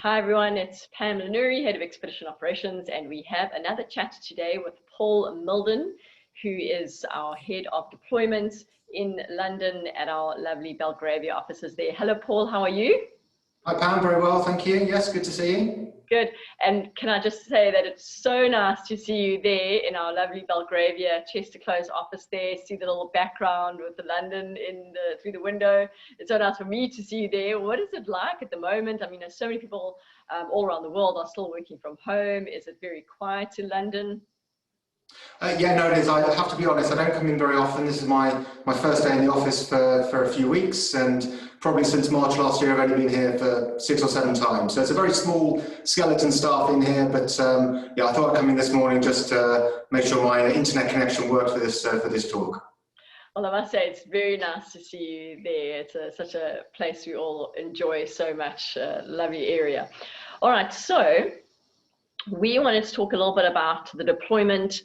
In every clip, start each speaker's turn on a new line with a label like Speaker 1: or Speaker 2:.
Speaker 1: Hi everyone, it's Pam Lanuri, Head of Expedition Operations, and we have another chat today with Paul Mildon, who is our Head of Deployment in London at our lovely Belgravia offices there. Hello Paul, how are you?
Speaker 2: Hi Pam, very well, thank you. Yes, good to see you.
Speaker 1: Good. And can I just say that it's so nice to see you there in our lovely Belgravia Chester Close office there, see the little background with the London through the window. It's so nice for me to see you there. What is it like at the moment? I mean, there's so many people all around the world are still working from home. Is it very quiet in London?
Speaker 2: Yeah, no, it is. I have to be honest, I don't come in very often. This is my first day in the office for a few weeks, and probably since March last year, I've only been here for 6 or 7 times. So it's a very small skeleton staff in here, but yeah, I thought I'd come in this morning just to make sure my internet connection worked for this talk.
Speaker 1: Well, I must say it's very nice to see you there. It's such a place we all enjoy so much, lovely area. All right, so we wanted to talk a little bit about the deployment.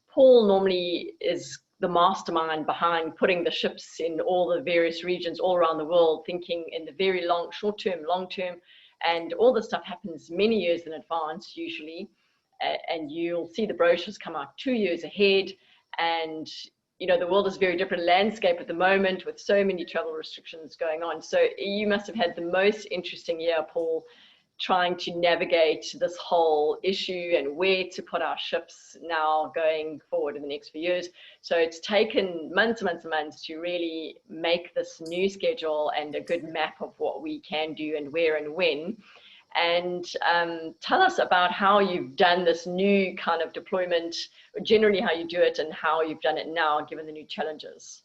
Speaker 1: Paul normally is the mastermind behind putting the ships in all the various regions all around the world, thinking in the very short term, long term, and all this stuff happens many years in advance usually, and you'll see the brochures come out 2 years ahead, and you know the world is a very different landscape at the moment with so many travel restrictions going on. So you must have had the most interesting year, Paul, trying to navigate this whole issue and where to put our ships now going forward in the next few years. So it's taken months and months to really make this new schedule and a good map of what we can do and where and when. And tell us about how you've done this new kind of deployment, generally how you do it and how you've done it now, given the new challenges.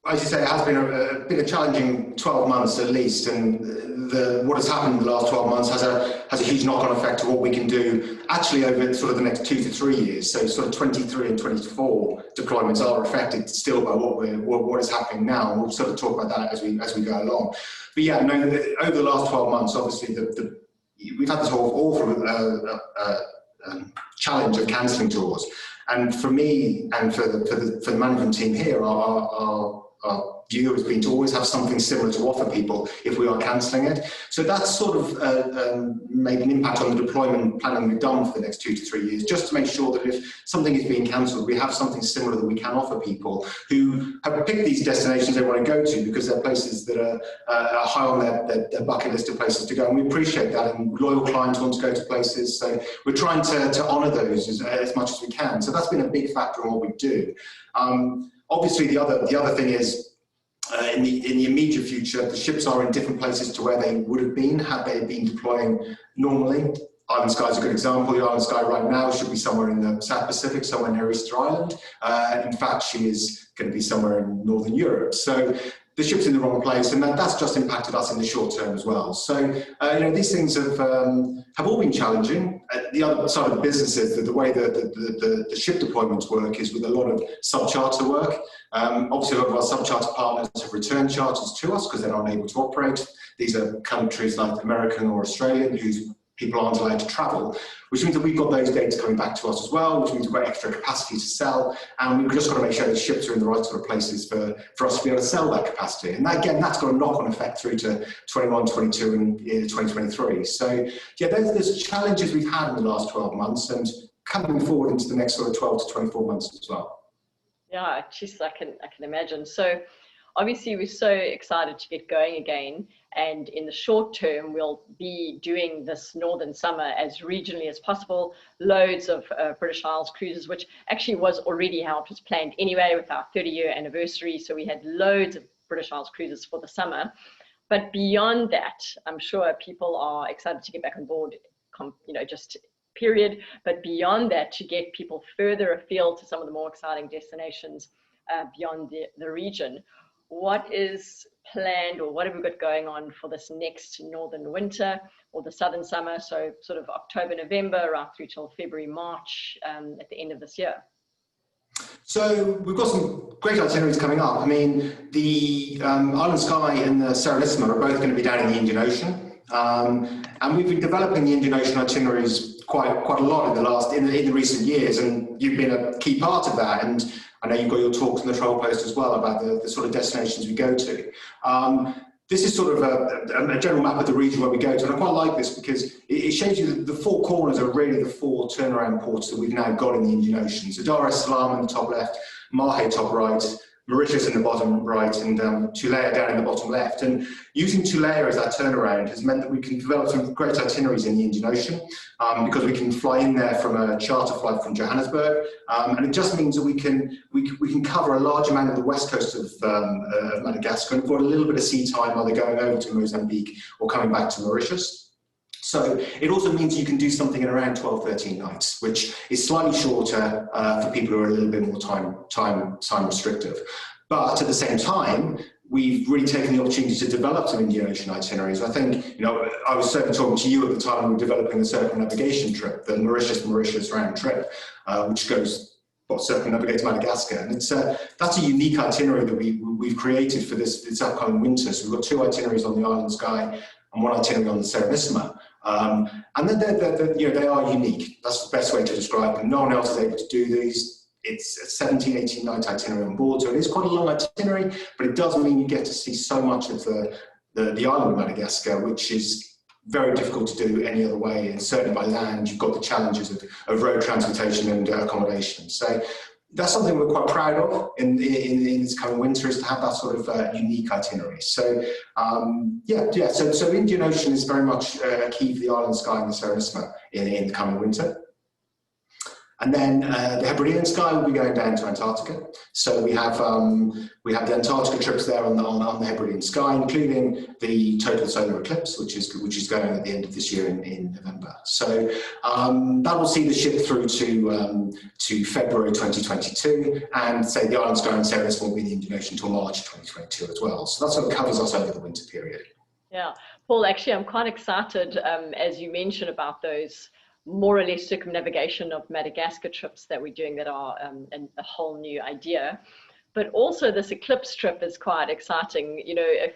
Speaker 2: As you say, it has been a challenging 12 months at least, and what has happened in the last 12 months has a huge knock-on effect to what we can do actually over sort of the next 2 to 3 years. So sort of 23 and 24 deployments are affected still by what is happening now, and we'll sort of talk about that as we go along. But yeah, no, over the last 12 months, obviously we've had this whole awful challenge of cancelling tours, and for me and for the management team here, our view has been to always have something similar to offer people if we are cancelling it. So that's sort of made an impact on the deployment planning we've done for the next 2 to 3 years, just to make sure that if something is being cancelled, we have something similar that we can offer people who have picked these destinations they want to go to because they're places that are high on their bucket list of places to go. And we appreciate that, and loyal clients want to go to places. So we're trying to honour those as much as we can. So that's been a big factor in what we do. Obviously, the other thing is, in the immediate future, the ships are in different places to where they would have been had they been deploying normally. Island Sky is a good example. The Island Sky right now should be somewhere in the South Pacific, somewhere near Easter Island. In fact, she is going to be somewhere in Northern Europe. So the ship's in the wrong place, and that's just impacted us in the short term as well. So you know, these things have all been challenging. The other side of the business is the way the ship deployments work is with a lot of sub-charter work. Obviously, a lot of our sub-charter partners have returned charters to us because they're not able to operate. These are countries like American or Australian whose people aren't allowed to travel, which means that we've got those dates coming back to us as well, which means we've got extra capacity to sell, and we've just got to make sure the ships are in the right sort of places for us to be able to sell that capacity. And that, again, that's got a knock-on effect through to 21, 22 and 2023. So yeah, there's challenges we've had in the last 12 months and coming forward into the next sort of 12 to 24 months as well.
Speaker 1: Yeah, just I can imagine. So obviously we're so excited to get going again, and in the short term we'll be doing this northern summer as regionally as possible. Loads of British Isles cruises, which actually was already how it was planned anyway with our 30-year anniversary. So we had loads of British Isles cruises for the summer. But beyond that, I'm sure people are excited to get back on board, you know, just period. But beyond that, to get people further afield to some of the more exciting destinations beyond the region. What is planned, or what have we got going on for this next northern winter or the southern summer, so sort of October, November, right through till February, March at the end of this year? So
Speaker 2: we've got some great itineraries coming up. I mean, the Island Sky and the Serenissima are both going to be down in the Indian Ocean, and we've been developing the Indian Ocean itineraries quite a lot in the recent years, and you've been a key part of that. And I know you've got your talks in the Travel Post as well about the sort of destinations we go to. this is sort of a general map of the region where we go to, and I quite like this because it shows you that the four corners are really the four turnaround ports that we've now got in the Indian Ocean. So Dar es Salaam in the top left, Mahe top right, Mauritius in the bottom right, and Tulea down in the bottom left. And using Tulea as our turnaround has meant that we can develop some great itineraries in the Indian Ocean because we can fly in there from a charter flight from Johannesburg, and it just means that we can cover a large amount of the west coast of Madagascar and avoid a little bit of sea time either going over to Mozambique or coming back to Mauritius. So it also means you can do something in around 12, 13 nights, which is slightly shorter for people who are a little bit more time restrictive. But at the same time, we've really taken the opportunity to develop some Indian Ocean itineraries. I think, you know, I was certainly talking to you at the time when we were developing the circumnavigation trip, the Mauritius round trip, which goes, circumnavigate to Madagascar. And it's that's a unique itinerary that we've created for this upcoming winter. So we've got 2 itineraries on the Island Sky and 1 itinerary on the Serenissima. And then they are unique. That's the best way to describe them. No one else is able to do these. It's a 17, 18 night itinerary on board, so it is quite a long itinerary, but it does mean you get to see so much of the island of Madagascar, which is very difficult to do any other way, and certainly by land, you've got the challenges of road transportation and accommodation. So that's something we're quite proud of in this coming winter, is to have that sort of unique itinerary. So so Indian Ocean is very much key for the Island Sky and the Serenissima in the coming winter. And then the Hebridean Sky will be going down to Antarctica. So we have the Antarctica trips there on the Hebridean Sky, including the total solar eclipse, which is going at the end of this year in November. So that will see the ship through to February 2022, and say the Island Sky and Serenissima will be in the Indian Ocean until March 2022 as well. So that sort of covers us over the winter period. Yeah,
Speaker 1: Paul, actually, I'm quite excited as you mentioned about those more or less circumnavigation of Madagascar trips that we're doing that are a whole new idea. But also this eclipse trip is quite exciting. You know, if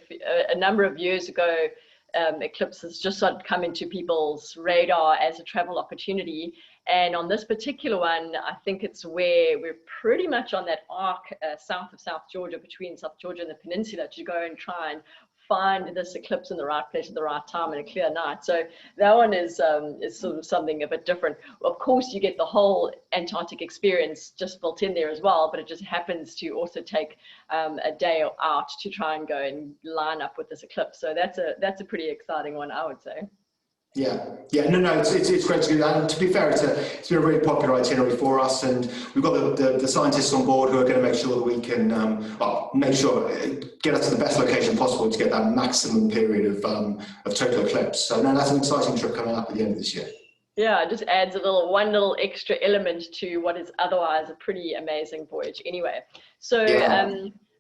Speaker 1: a number of years ago, eclipses just started coming to people's radar as a travel opportunity. And on this particular one, I think it's where we're pretty much on that arc south of South Georgia, between South Georgia and the peninsula, to go and try and find this eclipse in the right place at the right time in a clear night. So that one is sort of something a bit different. Of course, you get the whole Antarctic experience just built in there as well, but it just happens to also take a day out to try and go and line up with this eclipse. So that's a pretty exciting one, I would say.
Speaker 2: Yeah, no, it's great to do that. And to be fair, it's been a really popular itinerary for us, and we've got the scientists on board who are going to make sure that we can get us to the best location possible to get that maximum period of total eclipse. So no, that's an exciting trip coming up at the end of this year.
Speaker 1: Yeah, it just adds one little extra element to what is otherwise a pretty amazing voyage anyway. So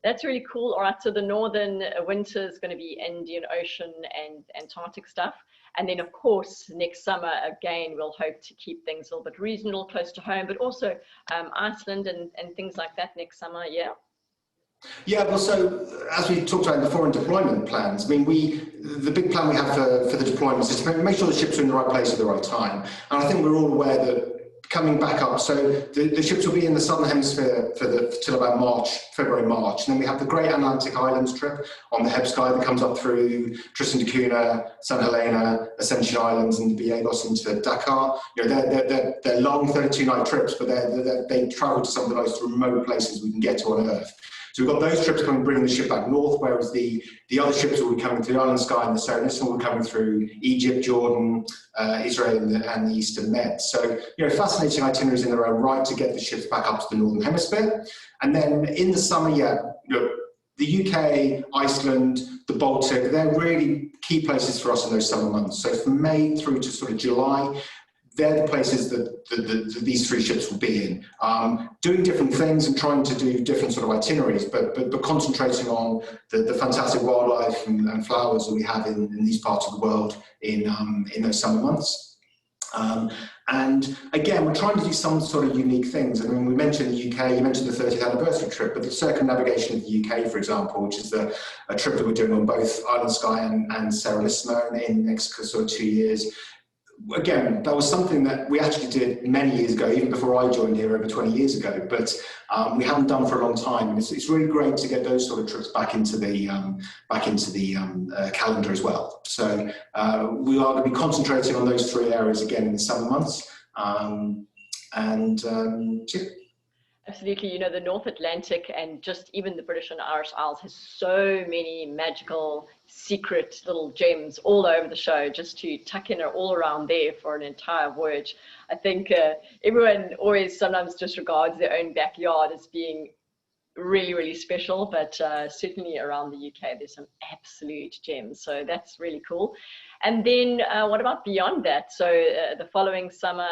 Speaker 1: that's really cool. All right, so the northern winter is going to be Indian Ocean and Antarctic stuff. And then, of course, next summer, again, we'll hope to keep things a little bit regional, close to home, but also Iceland and things like that next summer, yeah?
Speaker 2: Yeah, well, so as we talked about in the foreign deployment plans, I mean, the big plan we have for the deployments is to make sure the ships are in the right place at the right time. And I think we're all aware that coming back up, so the ships will be in the southern hemisphere till about February, March. And then we have the Great Atlantic Islands trip on the Heb Sky that comes up through Tristan da Cunha, St Helena, Ascension Islands, and Viegas into Dakar. You know, they're long 32-night trips, but they travel to some of the most remote places we can get to on Earth. So we've got those trips coming, bringing the ship back north, whereas the other ships will be coming through the Island Sky and the Serenissima will be coming through Egypt, Jordan, Israel, and the Eastern Med. So, you know, fascinating itineraries in their own right to get the ships back up to the Northern Hemisphere. And then in the summer, look, the UK, Iceland, the Baltic, they're really key places for us in those summer months. So from May through to sort of July, they're the places that these 3 ships will be in, doing different things and trying to do different sort of itineraries, but concentrating on the fantastic wildlife and flowers that we have in these parts of the world in those summer months. And again, we're trying to do some sort of unique things. I mean, we mentioned the UK, you mentioned the 30th anniversary trip, but the circumnavigation of the UK, for example, which is a trip that we're doing on both Island Sky and Serenissima in the next sort of 2 years. again, that was something that we actually did many years ago, even before I joined here over 20 years ago, but we haven't done for a long time. And it's really great to get those sort of trips back into the calendar as well. So we are going to be concentrating on those 3 areas again in the summer months. Yeah.
Speaker 1: Absolutely. You know, the North Atlantic and just even the British and Irish Isles has so many magical, secret little gems all over the show, just to tuck in all around there for an entire voyage. I think everyone always sometimes disregards their own backyard as being really, really special, but certainly around the UK, there's some absolute gems. So that's really cool. And then what about beyond that? So the following summer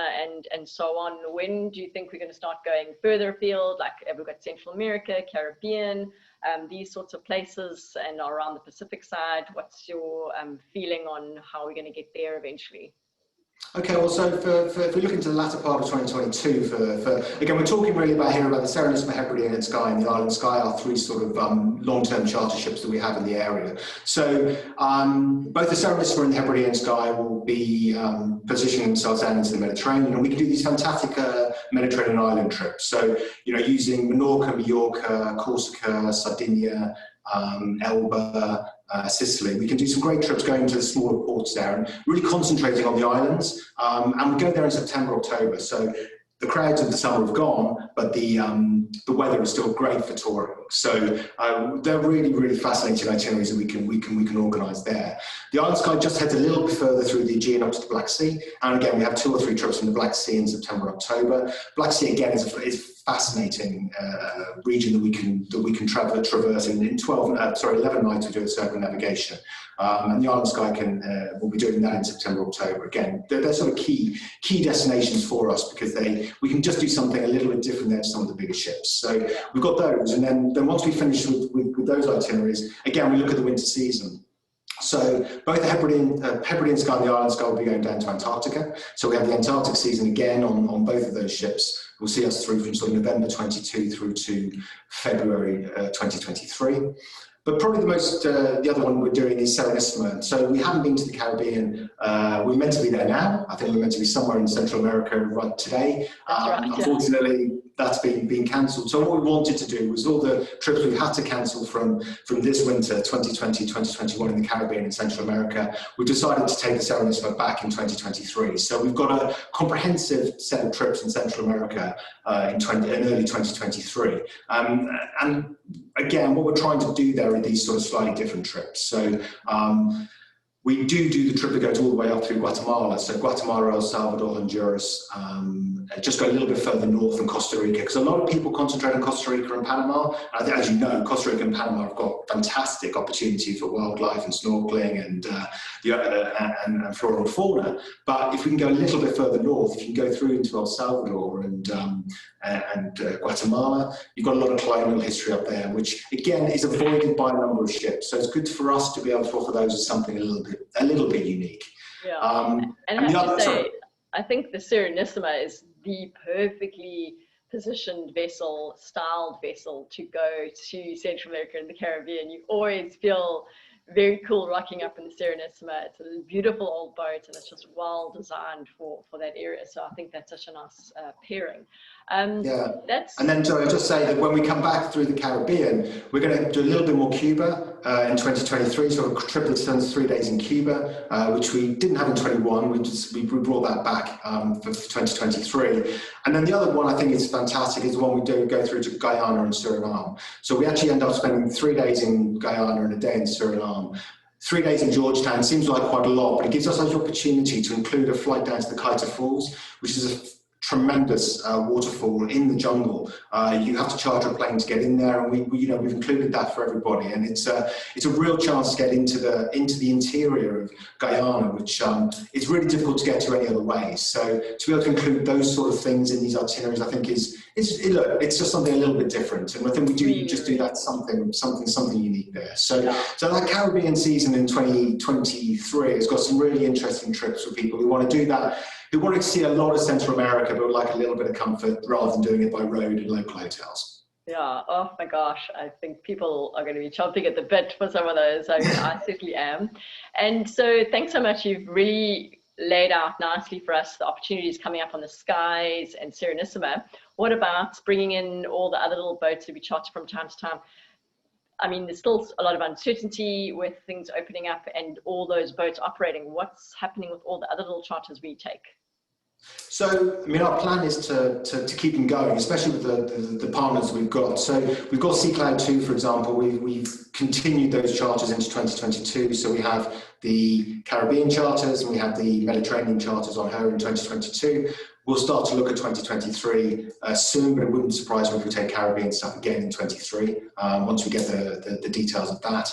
Speaker 1: and so on, when do you think we're going to start going further afield? Like, have we got Central America, Caribbean, these sorts of places, and around the Pacific side? What's your feeling on how we're going to get there eventually?
Speaker 2: Okay, well, so if we look into the latter part of 2022, again, we're talking really about here about the Serenissima, Hebridean Sky and the Island Sky, are 3 sort of long-term charter ships that we have in the area. So both the Serenissima and the Hebridean Sky will be positioning themselves down into the Mediterranean, and we can do these fantastic Mediterranean island trips. So, you know, using Minorca, Mallorca, Corsica, Sardinia, Elba, Sicily. We can do some great trips going to the smaller ports there and really concentrating on the islands. And we go there in September, October. So the crowds of the summer have gone, but the weather is still great for touring. So they're really, really fascinating itineraries that we can organise there. The Island Sky just heads a little bit further through the Aegean up to the Black Sea, and again we have 2 or 3 trips in the Black Sea in September, October. Black Sea again is a fascinating region that we can traverse in 11 nights. We do a circumnavigation, and the Island Sky will be doing that in September, October. Again, they're sort of key destinations for us because we can just do something a little bit different there to some of the bigger ships. So we've got those, and then once we finish with those itineraries, again we look at the winter season. So both the Hebridean Sky and the Island Sky will be going down to Antarctica. So we have the Antarctic season again on both of those ships. Will see us through from sort of November 22 through to February 2023. But probably the other one we're doing is Serenissima. So we haven't been to the Caribbean. We're meant to be there now. I think we're meant to be somewhere in Central America right today.
Speaker 1: Right,
Speaker 2: unfortunately, that's been cancelled. So what we wanted to do was all the trips we've had to cancel from this winter, 2020, 2021 in the Caribbean and Central America, we decided to take the Serenissima back in 2023. So we've got a comprehensive set of trips in Central America in early 2023. And again, what we're trying to do there are these sort of slightly different trips. So we do the trip that goes all the way up through Guatemala. So Guatemala, El Salvador, Honduras, just go a little bit further north than Costa Rica, because a lot of people concentrate on Costa Rica and Panama. As you know, Costa Rica and Panama have got fantastic opportunity for wildlife and snorkeling and flora and fauna. But if we can go a little bit further north, if you can go through into El Salvador and Guatemala, you've got a lot of colonial history up there, which again is avoided by a number of ships. So it's good for us to be able to offer those as something a little bit unique.
Speaker 1: Yeah, and I have to say, I think the Serenissima is the perfectly positioned vessel, styled vessel to go to Central America and the Caribbean. You always feel very cool rocking up in the Serenissima. It's a beautiful old boat, and it's just well designed for that area. So I think that's such a nice pairing.
Speaker 2: Yeah. And then so I'll just say that when we come back through the Caribbean, we're going to do a little bit more Cuba in 2023. So a trip that spends 3 days in Cuba, which we didn't have in 21. We brought that back for 2023. And then the other one I think is fantastic is the one we go through to Guyana and Suriname. So we actually end up spending 3 days in Guyana and a day in Suriname. 3 days in Georgetown seems like quite a lot, but it gives us the opportunity to include a flight down to the Kaita Falls, which is a tremendous waterfall in the jungle. You have to charter a plane to get in there, and we've included that for everybody. And it's a real chance to get into the interior of Guyana, which is really difficult to get to any other way. So to be able to include those sort of things in these itineraries, I think it's just something a little bit different. And I think we do do that something unique there. So that Caribbean season in 2023 has got some really interesting trips for people who want to do that, who want to see a lot of Central America, but would like a little bit of comfort rather than doing it by road in local hotels.
Speaker 1: Yeah, oh my gosh, I think people are going to be chomping at the bit for some of those. I certainly am. And so thanks so much. You've really laid out nicely for us the opportunities coming up on the Skies and Serenissima. What about bringing in all the other little boats that we charter from time to time? I mean, there's still a lot of uncertainty with things opening up and all those boats operating. What's happening with all the other little charters we take?
Speaker 2: So, I mean, our plan is to keep them going, especially with the partners we've got. So we've got Sea Cloud 2, for example. We've continued those charters into 2022. So we have the Caribbean charters and we have the Mediterranean charters on her in 2022. We'll start to look at 2023 soon, but it wouldn't surprise me if we take Caribbean stuff again in 23 once we get the details of that.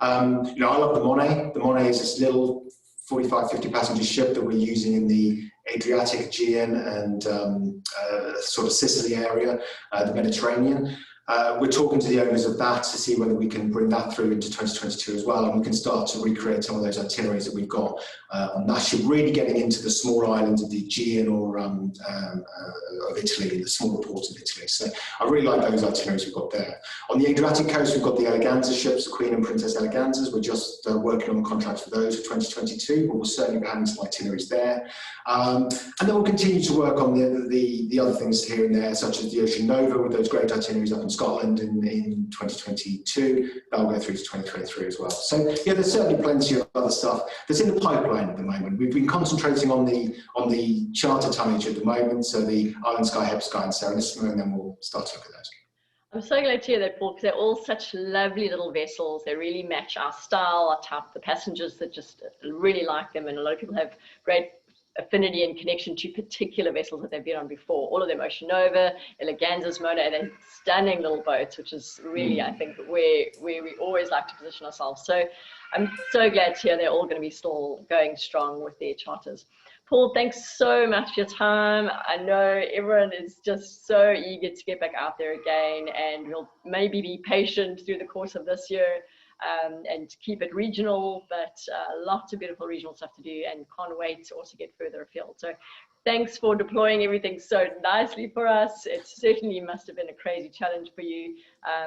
Speaker 2: You know, I love the Monet. The Monet is this little 45, 50 passenger ship that we're using in the Adriatic, Aegean and sort of Sicily area, the Mediterranean. We're talking to the owners of that to see whether we can bring that through into 2022 as well, and we can start to recreate some of those itineraries that we've got on that ship, really getting into the smaller islands of the Aegean or of Italy, the smaller ports of Italy. So I really like those itineraries we've got there. On the Adriatic coast, we've got the Eleganza ships, the Queen and Princess Eleganzas. We're just working on contracts for those for 2022, but we'll certainly be having some itineraries there. And then we'll continue to work on the other things here and there, such as the Ocean Nova with those great itineraries up in Scotland in 2022. That'll go through to 2023 as well. So yeah, there's certainly plenty of other stuff that's in the pipeline at the moment. We've been concentrating on the charter tonnage at the moment, so the Island Sky, Heb Sky and Serenissima, and then we'll start to look at those.
Speaker 1: I'm so glad to hear that, Paul, because they're all such lovely little vessels. They really match our style, our type, the passengers that just really like them, and a lot of people have great affinity and connection to particular vessels that they've been on before. All of them, Ocean Nova, Eleganza's Mona, and they're stunning little boats, which is really, I think, where we always like to position ourselves. So I'm so glad to hear they're all going to be still going strong with their charters. Paul, thanks so much for your time. I know everyone is just so eager to get back out there again, and we'll maybe be patient through the course of this year and keep it regional, but lots of beautiful regional stuff to do, and can't wait to also get further afield. So thanks for deploying everything so nicely for us. It certainly must have been a crazy challenge for you,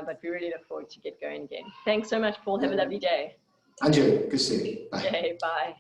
Speaker 1: but we really look forward to get going again. Thanks so much, Paul. Have a lovely day.
Speaker 2: Andrew, good to see you. Bye.
Speaker 1: Okay, bye.